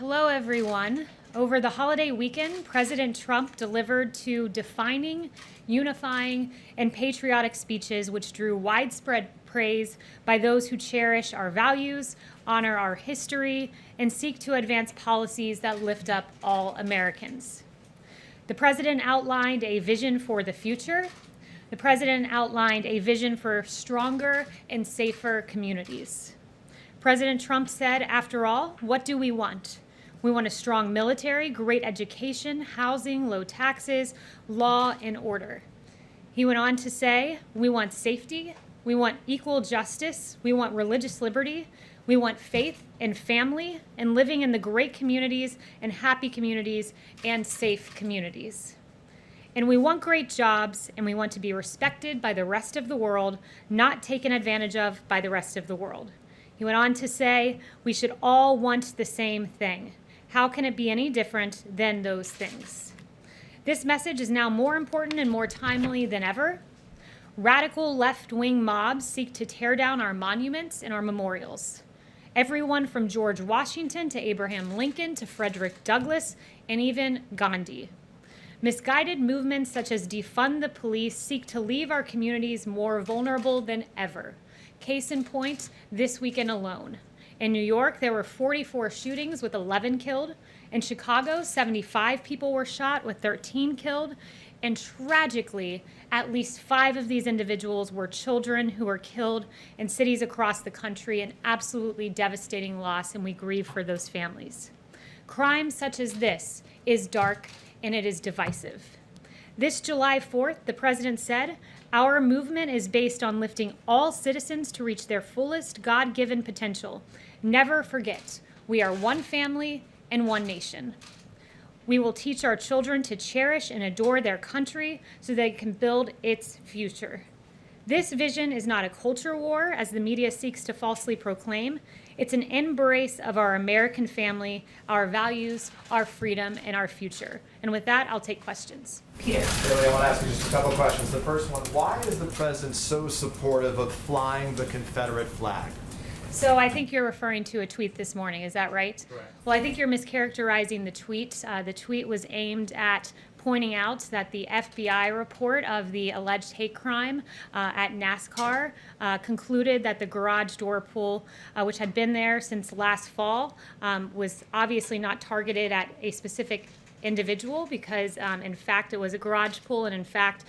Hello, everyone. Over the holiday weekend, President Trump delivered two defining, unifying, and patriotic speeches which drew widespread praise by those who cherish our values, honor our history, and seek to advance policies that lift up all Americans. The president outlined a vision for the future. The president outlined a vision for stronger and safer communities. President Trump said, after all, what do we want? We want a strong military, great education, housing, low taxes, law, and order. He went on to say, we want safety, we want equal justice, we want religious liberty, we want faith and family, and living in the great communities and happy communities and safe communities. And we want great jobs, and we want to be respected by the rest of the world, not taken advantage of by the rest of the world. He went on to say, we should all want the same thing. How can it be any different than those things? This message is now more important and more timely than ever. Radical left-wing mobs seek to tear down our monuments and our memorials. Everyone from George Washington to Abraham Lincoln to Frederick Douglass and even Gandhi. Misguided movements such as defund the police seek to leave our communities more vulnerable than ever. Case in point, this weekend alone. In New York, there were 44 shootings with 11 killed. In Chicago, 75 people were shot with 13 killed. And tragically, at least 5 of these individuals were children who were killed in cities across the country, an absolutely devastating loss, and we grieve for those families. Crime such as this is dark and it is divisive. This July 4th, the president said, our movement is based on lifting all citizens to reach their fullest God-given potential. Never forget, we are one family and one nation. We will teach our children to cherish and adore their country so they can build its future. This vision is not a culture war, as the media seeks to falsely proclaim. It's an embrace of our American family, our values, our freedom, and our future. And with that, I'll take questions. Peter. Kayleigh, I want to ask you just a couple questions. The first one, why is the president so supportive of flying the Confederate flag? So I think you're referring to a tweet this morning, is that right? Correct. Well, I think you're mischaracterizing the tweet. The tweet was aimed at pointing out that the FBI report of the alleged hate crime at NASCAR concluded that the garage door pull, which had been there since last fall, was obviously not targeted at a specific individual because in fact it was a garage pull, and in fact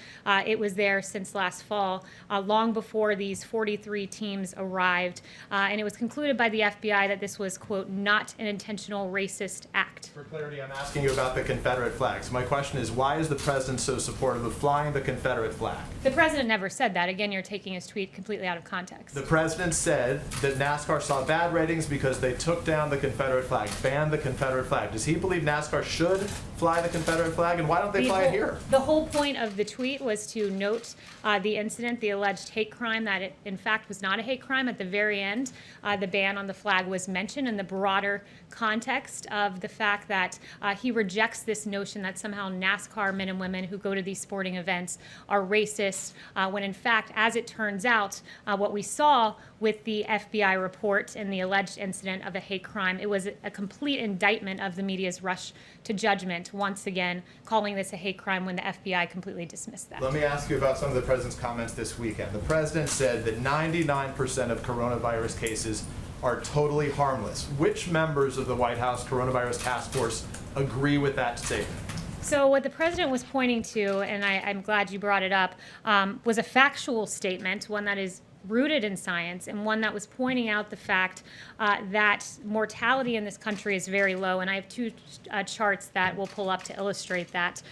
it was there since last fall, long before these 43 teams arrived, and it was concluded by the FBI that this was, quote, not an intentional racist act. For clarity, I'm asking you about the Confederate flag. So my question is, why is the president so supportive of flying the Confederate flag? The president never said that. Again, you're taking his tweet completely out of context. The president said that NASCAR saw bad ratings because they took down the Confederate flag, banned the Confederate flag. Does he believe NASCAR should fly the Confederate flag, and why don't they fly it here? The whole point of the tweet was to note the incident, the alleged hate crime, that it in fact was not a hate crime. At the very end, the ban on the flag was mentioned in the broader context of the fact that he rejects this notion that somehow NASCAR men and women who go to these sporting events are racist, when in fact, as it turns out, what we saw with the FBI report and the alleged incident of a hate crime, it was a complete indictment of the media's rush to judgment, once again calling this a hate crime when the FBI completely dismissed that. Let me ask you about some of the president's comments this weekend. The president said that 99% of coronavirus cases are totally harmless. Which members of the White House Coronavirus Task Force agree with that statement? So what the president was pointing to, and I'm glad you brought it up, was a factual statement, one that is rooted in science, and one that was pointing out the fact that mortality in this country is very low. And I have two charts that we'll pull up to illustrate that.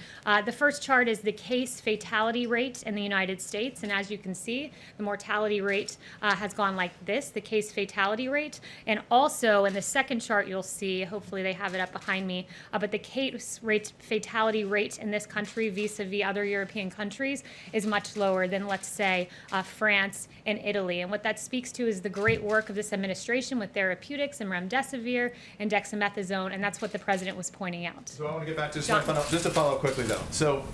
The first chart is the case fatality rate in the United States. And as you can see, the mortality rate has gone like this, the case fatality rate. And also in the second chart, you'll see, hopefully they have it up behind me, but the case rate fatality rate in this country vis-a-vis other European countries is much lower than, let's say, France and Italy. And what that speaks to is the great work of this administration with therapeutics and remdesivir and dexamethasone, and that's what the president was pointing out. So I want to get back to just to follow up quickly though. So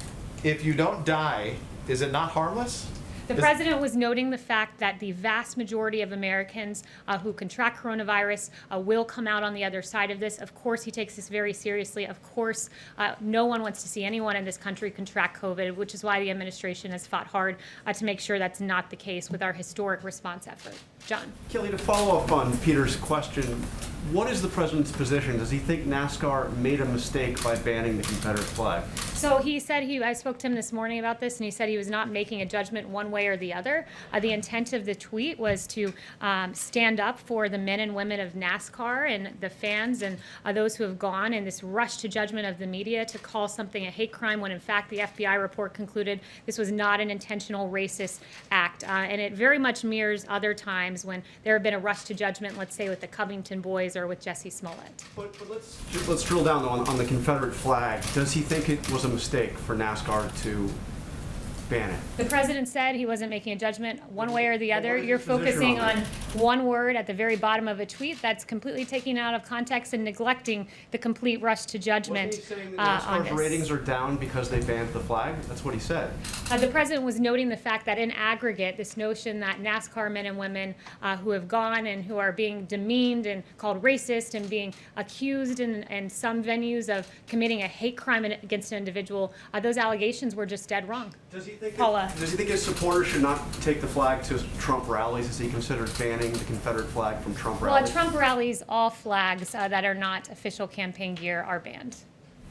if you don't die, is it not harmless? The president was noting the fact that the vast majority of Americans who contract coronavirus will come out on the other side of this. Of course, he takes this very seriously. Of course, no one wants to see anyone in this country contract COVID, which is why the administration has fought hard to make sure that's not the case with our historic response effort. John. Kayleigh, to follow up on Peter's question, what is the president's position? Does he think NASCAR made a mistake by banning the Confederate flag? So he said I spoke to him this morning about this, and he said he was not making a judgment one way or the other. The intent of the tweet was to stand up for the men and women of NASCAR and the fans and those who have gone in this rush to judgment of the media to call something a hate crime when in fact the FBI report concluded this was not an intentional racist act. And it very much mirrors other times when there have been a rush to judgment, let's say with the Covington boys or with Jesse Smollett. But let's drill down on the Confederate flag. Does he think it was a mistake for NASCAR to ban it? The president said he wasn't making a judgment one way or the other. What is You're his position focusing on on that? one word at the very bottom of a tweet that's completely taken out of context and neglecting the complete rush to judgment Wasn't he saying that on NASCAR's this. ratings are down because they banned the flag? That's what he said. The president was noting the fact that in aggregate, this notion that NASCAR men and women who have gone and who are being demeaned and called racist and being accused in some venues of committing a hate crime against an individual, those allegations were just dead wrong. Does he think Paula. does he think his supporters should not take the flag to Trump rallies? Has he considered banning the Confederate flag from Trump Well, rallies? at Trump rallies, all flags that are not official campaign gear are banned.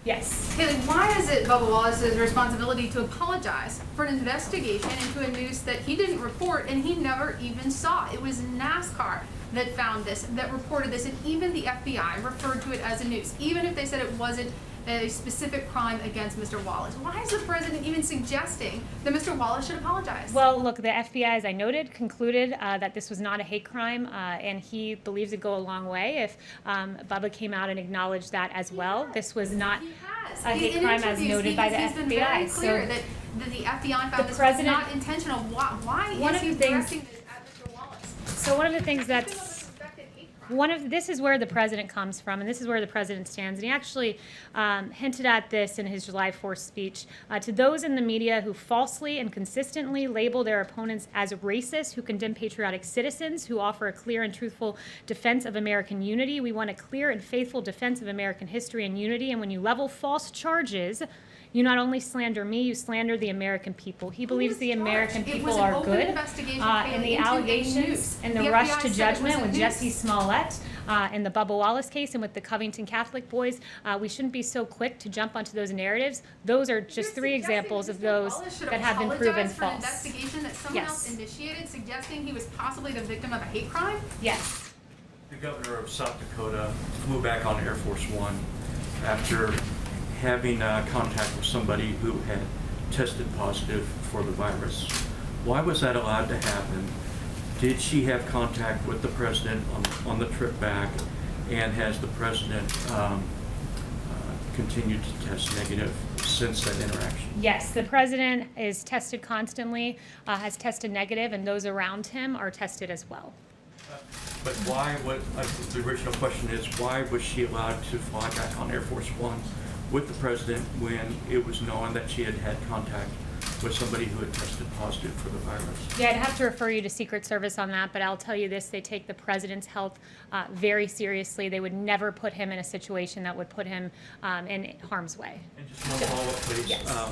Yes. Kayleigh, why is it Bubba Wallace's responsibility to apologize for an investigation into a noose that he didn't report and he never even saw? It was NASCAR that found this, that reported this, and even the FBI referred to it as a noose, even if they said it wasn't a specific crime against Mr. Wallace. Why is the president even suggesting that Mr. Wallace should apologize? Well, look, the FBI, as I noted, concluded that this was not a hate crime, and he believes it'd go a long way if Bubba came out and acknowledged that as well. This was not He has. a hate In crime as interviews, noted by the he's been FBI. very clear So that the FBI the found this was president- not intentional. Why One is of he the things- directing this at Mr. Wallace? So one of the things that's Suspected hate crime. this is where the president comes from, and this is where the president stands. And he actually hinted at this in his July 4th speech. To those in the media who falsely and consistently label their opponents as racist, who condemn patriotic citizens, who offer a clear and truthful defense of American unity, we want a clear and faithful defense of American history and unity. And when you level false charges, you not only slander me, you slander the American people. He believes was the American charged? It people was an are open good. investigation, And the Kayleigh, into a allegations noose. and the The rush FBI to said it judgment was a with noose. Jesse Smollett and the Bubba Wallace case and with the Covington Catholic boys, we shouldn't be so quick to jump onto those narratives. Those are just You're three suggesting examples that of Mr. those Wallace should that have been proven apologize for an false. investigation that someone Yes. else initiated, suggesting he was possibly the victim of a hate crime? Yes. The governor of South Dakota flew back on Air Force One after having contact with somebody who had tested positive for the virus. Why was that allowed to happen? Did she have contact with the president on the trip back? And has the president continued to test negative since that interaction? Yes, the president is tested constantly, has tested negative, and those around him are tested as well. But why, the original question is, why was she allowed to fly back on Air Force One with the president when it was known that she had had contact with somebody who had tested positive for the virus? Yeah, I'd have to refer you to Secret Service on that, but I'll tell you this, they take the president's health very seriously. They would never put him in a situation that would put him in harm's way. And just one follow-up, please. Yes.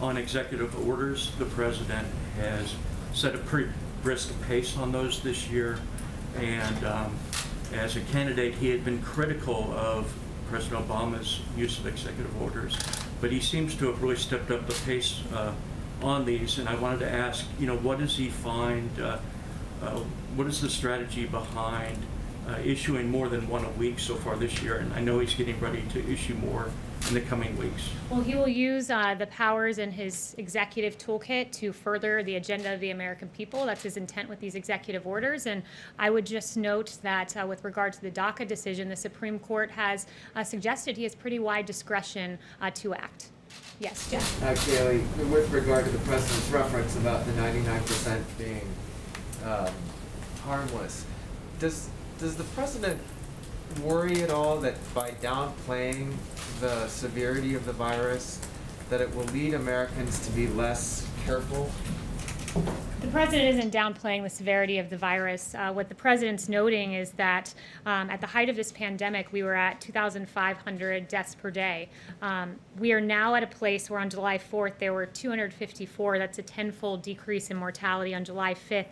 On executive orders, the president has set a pretty brisk pace on those this year. And as a candidate, he had been critical of President Obama's use of executive orders. But he seems to have really stepped up the pace on these. And I wanted to ask, what does he find, what is the strategy behind issuing more than one a week so far this year? And I know he's getting ready to issue more in the coming weeks. Well, he will use the powers in his executive toolkit to further the agenda of the American people. That's his intent with these executive orders. And I would just note that with regard to the DACA decision, the Supreme Court has suggested he has pretty wide discretion to act. Yes, Jeff. Kayleigh, with regard to the president's reference about the 99% being harmless, does the president worry at all that by downplaying the severity of the virus, that it will lead Americans to be less careful The president isn't downplaying the severity of the virus. What the president's noting is that at the height of this pandemic, we were at 2,500 deaths per day. We are now at a place where on July 4th, there were 254. That's a tenfold decrease in mortality. On July 5th,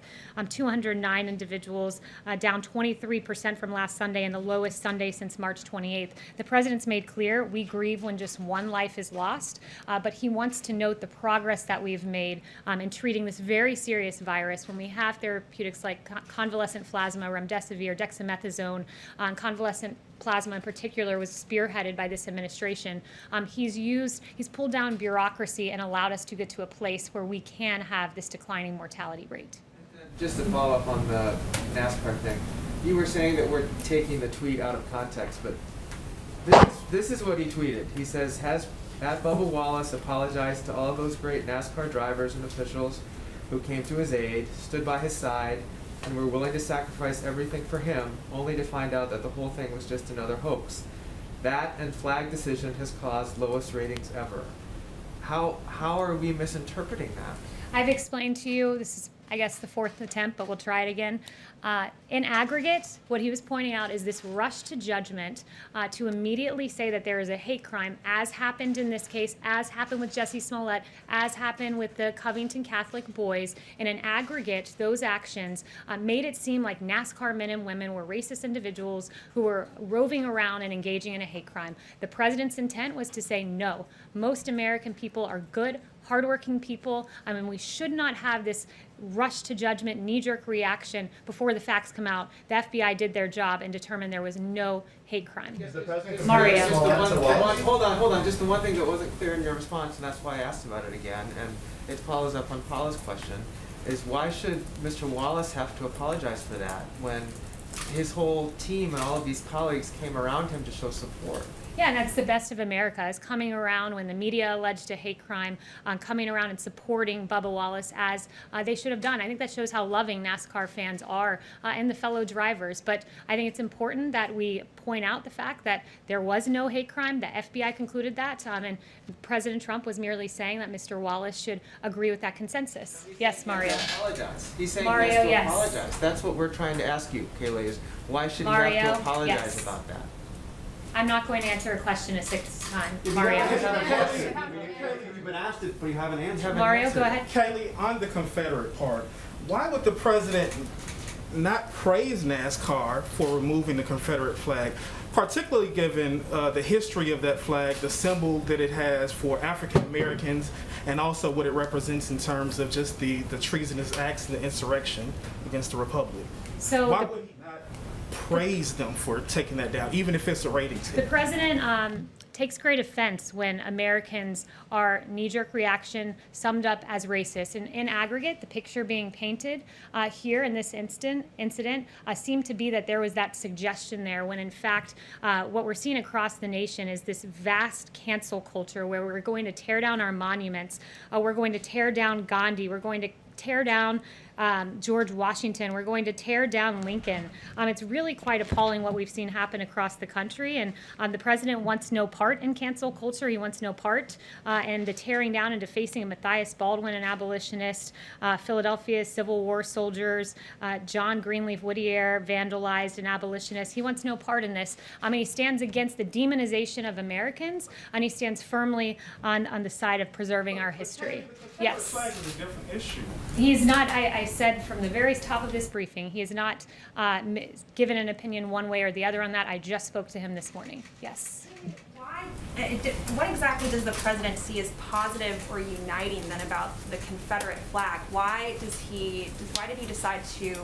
209 individuals, down 23% from last Sunday and the lowest Sunday since March 28th. The president's made clear we grieve when just one life is lost, but he wants to note the progress that we've made in treating this very serious virus when we have therapeutics like convalescent plasma, remdesivir, dexamethasone. Convalescent plasma in particular was spearheaded by this administration. He's pulled down bureaucracy and allowed us to get to a place where we can have this declining mortality rate. Just to follow up on the NASCAR thing, you were saying that we're taking the tweet out of context, but this is what he tweeted. He says, has Bubba Wallace apologized to all those great NASCAR drivers and officials who came to his aid, stood by his side, and were willing to sacrifice everything for him, only to find out that the whole thing was just another hoax. That and flag decision has caused lowest ratings ever. How are we misinterpreting that? I've explained to you, this is, I guess, the fourth attempt, but we'll try it again. In aggregate, what he was pointing out is this rush to judgment to immediately say that there is a hate crime, as happened in this case, as happened with Jussie Smollett, as happened with the Covington Catholic boys. And in aggregate, those actions made it seem like NASCAR men and women were racist individuals who were roving around and engaging in a hate crime. The president's intent was to say, no, most American people are good, hardworking people. I mean, we should not have this rush to judgment, knee-jerk reaction before the facts come out. The FBI did their job and determined there was no hate crime. Mario. Hold on. Just the one thing that wasn't clear in your response, and that's why I asked about it again, and it follows up on Paula's question, is why should Mr. Wallace have to apologize for that when his whole team and all of these colleagues came around him to show support? Yeah, and that's the best of America, is coming around when the media alleged a hate crime, coming around and supporting Bubba Wallace as they should have done. I think that shows how loving NASCAR fans are and the fellow drivers. But I think it's important that we point out the fact that there was no hate crime. The FBI concluded that, and President Trump was merely saying that Mr. Wallace should agree with that consensus. Yes, Mario. Apologize. He's saying Mario, he has to yes. apologize. That's what we're trying to ask you, Kayleigh, is why should he Mario, have to apologize yes. about that? I'm not going to answer a question a sixth time. Mario. You've been asked it, but you haven't answered. Mario, go ahead. Kayleigh, on the Confederate part, why would the president not praise NASCAR for removing the Confederate flag, particularly given the history of that flag, the symbol that it has for African Americans, and also what it represents in terms of just the treasonous acts and the insurrection against the Republic? So Why would he not praise them for taking that down, even if it's a ratings the hit? president takes great offense when Americans are knee-jerk reaction summed up as racist. In aggregate, the picture being painted here in this incident seemed to be that there was that suggestion there, when in fact what we're seeing across the nation is this vast cancel culture where we're going to tear down our monuments, we're going to tear down Gandhi, we're going to tear down George Washington, we're going to tear down Lincoln. It's really quite appalling what we've seen happen across the country, and the president wants no part in cancel culture. He wants no part in the tearing down and defacing of Matthias Baldwin, an abolitionist, Philadelphia's Civil War soldiers, John Greenleaf Whittier, vandalized, an abolitionist. He wants no part in this. He stands against the demonization of Americans, and he stands firmly on the side of preserving our history. Yes. The flag is a different issue. He is not, I said from the very top of this briefing, he has not given an opinion one way or the other on that. I just spoke to him this morning. Yes. What exactly does the president see as positive or uniting then about the Confederate flag? Why did he decide to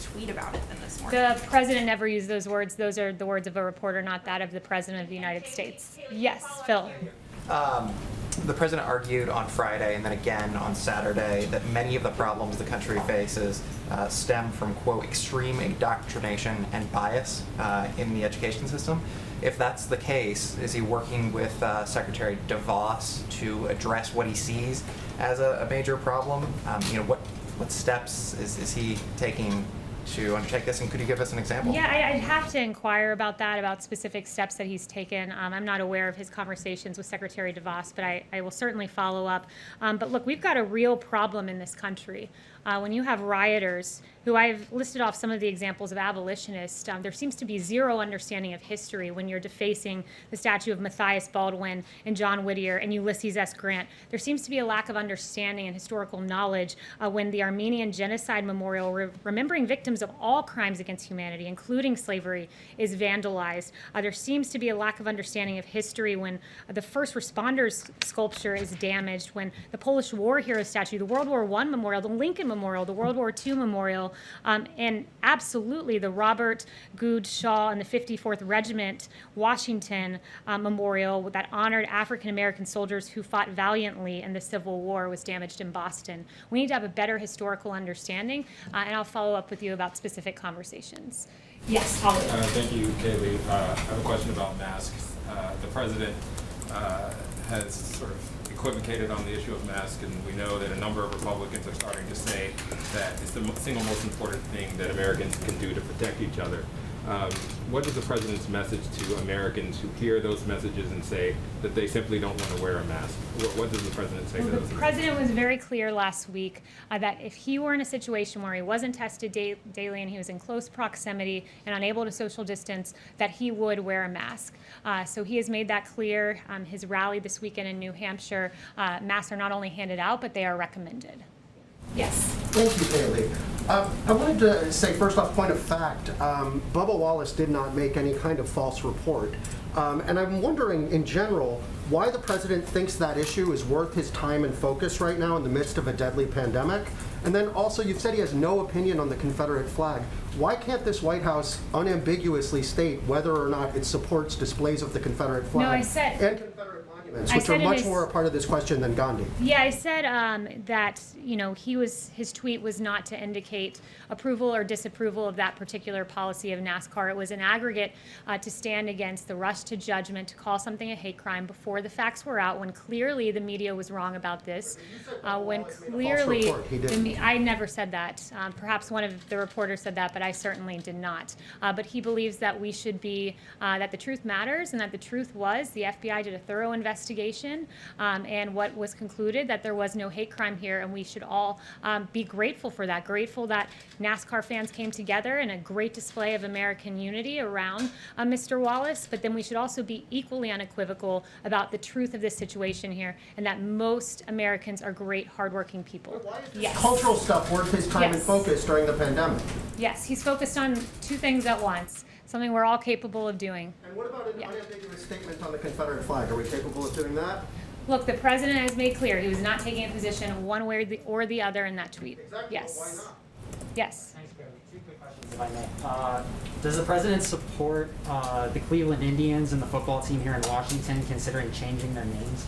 tweet about it then this morning? The president never used those words. Those are the words of a reporter, not that of the president of the United States. Yes, Phil. The president argued on Friday and then again on Saturday that many of the problems the country faces stem from, quote, extreme indoctrination and bias in the education system. If that's the case, is he working with Secretary DeVos to address what he sees as a major problem? What steps is he taking to undertake this, and could you give us an example? Yeah, I'd have to inquire about that, about specific steps that he's taken. I'm not aware of his conversations with Secretary DeVos, but I will certainly follow up. But look, we've got a real problem in this country. When you have rioters, who I've listed off some of the examples of abolitionists, there seems to be zero understanding of history when you're defacing the statue of Matthias Baldwin and John Whittier and Ulysses S. Grant. There seems to be a lack of understanding and historical knowledge when the Armenian Genocide Memorial, remembering victims of all crimes against humanity, including slavery, is vandalized. There seems to be a lack of understanding of history when the first responders sculpture is damaged, when the Polish War Hero statue, the World War I Memorial, the Lincoln Memorial, the World War II Memorial, and absolutely the Robert Good Shaw and the 54th Regiment Washington Memorial that honored African American soldiers who fought valiantly in the Civil War was damaged in Boston. We need to have a better historical understanding, and I'll follow up with you about specific conversations. Yes, Holly. Thank you, Kayleigh. I have a question about masks. The president has sort of equivocated on the issue of masks, and we know that a number of Republicans are starting to say that it's the single most important thing that Americans can do to protect each other. What is the president's message to Americans who hear those messages and say that they simply don't want to wear a mask? What does the president say to those? The president was very clear last week that if he were in a situation where he wasn't tested daily and he was in close proximity and unable to social distance, that he would wear a mask. So he has made that clear. His rally this weekend in New Hampshire, masks are not only handed out, but they are recommended. Yes. Thank you, Kayleigh. I wanted to say, first off, point of fact, Bubba Wallace did not make any kind of false report. And I'm wondering, in general, why the president thinks that issue is worth his time and focus right now in the midst of a deadly pandemic. And then also, you've said he has no opinion on the Confederate flag. Why can't this White House unambiguously state whether or not it supports displays of the Confederate flag No, I said, and Confederate monuments, I which said are in much his- more a part of this question than Gandhi? Yeah, I said that his tweet was not to indicate approval or disapproval of that particular policy of NASCAR. It was an aggregate to stand against the rush to judgment, to call something a hate crime before the facts were out, when clearly the media was wrong about this. When clearly, I never said that. Perhaps one of the reporters said that, but I certainly did not. But he believes that we should be, that the truth matters, and that the truth was the FBI did a thorough investigation, and what was concluded that there was no hate crime here, and we should all be grateful for that, grateful that NASCAR fans came together in a great display of American unity around Mr. Wallace, but then we should also be equally unequivocal about the truth of this situation here, and that most Americans are great, hardworking people. Why is this Yes. cultural stuff worth his time and Yes. focus during the pandemic? Yes, he's focused on two things at once, something we're all capable of doing. And what about an Yeah. unambiguous statement on the Confederate flag? Are we capable of doing that? Look, the president has made clear he was not taking a position one way or the other in that tweet. Exactly. Yes. Well, why not? Yes. Thanks, Barry. Two quick questions, if I may. Does the president support the Cleveland Indians and the football team here in Washington considering changing their names?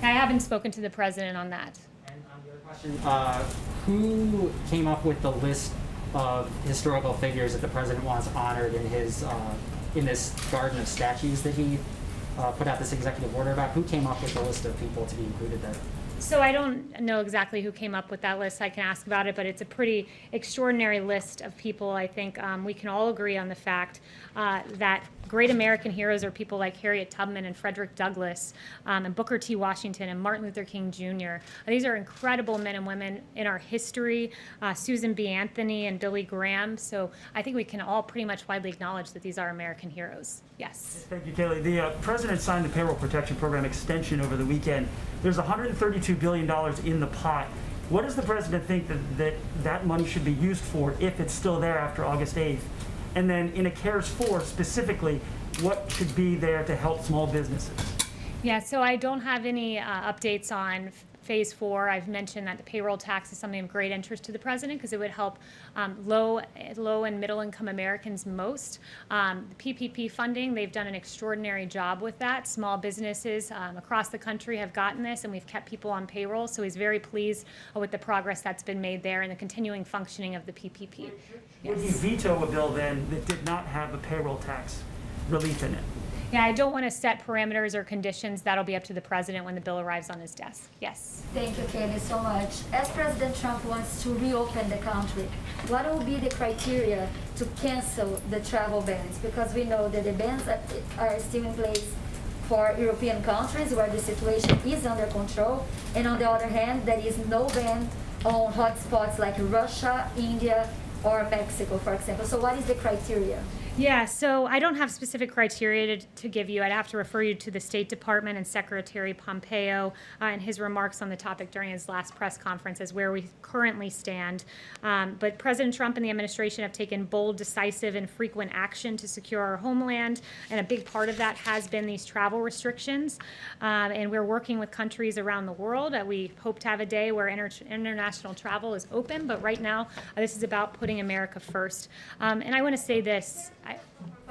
I haven't spoken to the president on that. And on the other question, who came up with the list of historical figures that the president wants honored in his in this garden of statues that he put out this executive order about? Who came up with the list of people to be included there? So I don't know exactly who came up with that list. I can ask about it, but it's a pretty extraordinary list of people. I think we can all agree on the fact that great American heroes are people like Harriet Tubman and Frederick Douglass and Booker T. Washington and Martin Luther King Jr. These are incredible men and women in our history, Susan B. Anthony and Billy Graham. So I think we can all pretty much widely acknowledge that these are American heroes. Yes. Thank you, Kayleigh. The president signed the Payroll Protection Program extension over the weekend. There's $132 billion in the pot. What does the president think that money should be used for if it's still there after August 8th? And then in a CARES 4 specifically, what should be there to help small businesses? Yeah, so I don't have any updates on Phase 4. I've mentioned that the payroll tax is something of great interest to the president because it would help low and middle income Americans most. The PPP funding, they've done an extraordinary job with that. Small businesses across the country have gotten this, and we've kept people on payroll. So he's very pleased with the progress that's been made there and the continuing functioning of the PPP. Would he veto a bill then that did not have a payroll tax relief in it? Yeah, I don't want to set parameters or conditions. That'll be up to the president when the bill arrives on his desk. Yes. Thank you, Kayleigh, so much. As President Trump wants to reopen the country, what will be the criteria to cancel the travel bans? Because we know that the bans are still in place for European countries where the situation is under control, and on the other hand, there is no ban on hotspots like Russia, India, or Mexico, for example. So what is the criteria? Yeah, so I don't have specific criteria to give you. I'd have to refer you to the State Department and Secretary Pompeo and his remarks on the topic during his last press conference as where we currently stand. But President Trump and the administration have taken bold, decisive, and frequent action to secure our homeland, and a big part of that has been these travel restrictions. And we're working with countries around the world. We hope to have a day where international travel is open, but right now this is about putting America first. And I want to say this.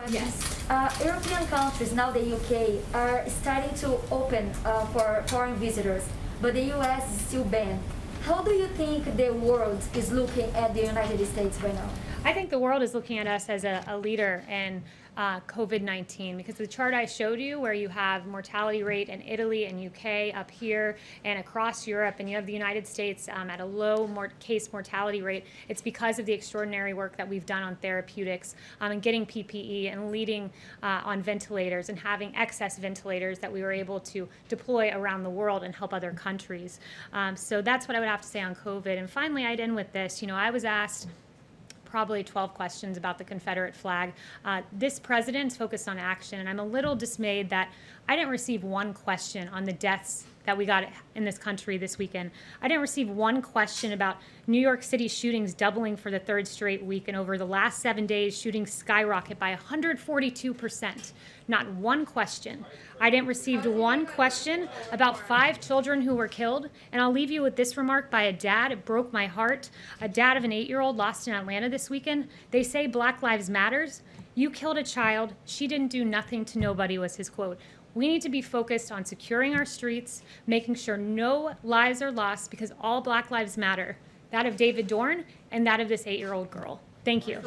Yes. European countries, now the UK, are starting to open for foreign visitors, but the US is still banned. How do you think the world is looking at the United States right now? I think the world is looking at us as a leader in COVID-19, because the chart I showed you where you have mortality rate in Italy and UK up here and across Europe, and you have the United States at a low case mortality rate, it's because of the extraordinary work that we've done on therapeutics and getting PPE and leading on ventilators and having excess ventilators that we were able to deploy around the world and help other countries. So that's what I would have to say on COVID. And finally, I'd end with this. You know, I was asked probably 12 questions about the Confederate flag. This president's focused on action, and I'm a little dismayed that I didn't receive one question on the deaths that we got in this country this weekend. I didn't receive one question about New York City shootings doubling for the third straight week, and over the last 7 days, shootings skyrocket by 142%. Not one question. I didn't receive one question about 5 children who were killed. And I'll leave you with this remark by a dad. It broke my heart. A dad of an 8-year-old lost in Atlanta this weekend. They say Black Lives Matters. You killed a child. She didn't do nothing to nobody, was his quote. We need to be focused on securing our streets, making sure no lives are lost, because all Black lives matter. That of David Dorn and that of this 8-year-old girl. Thank you.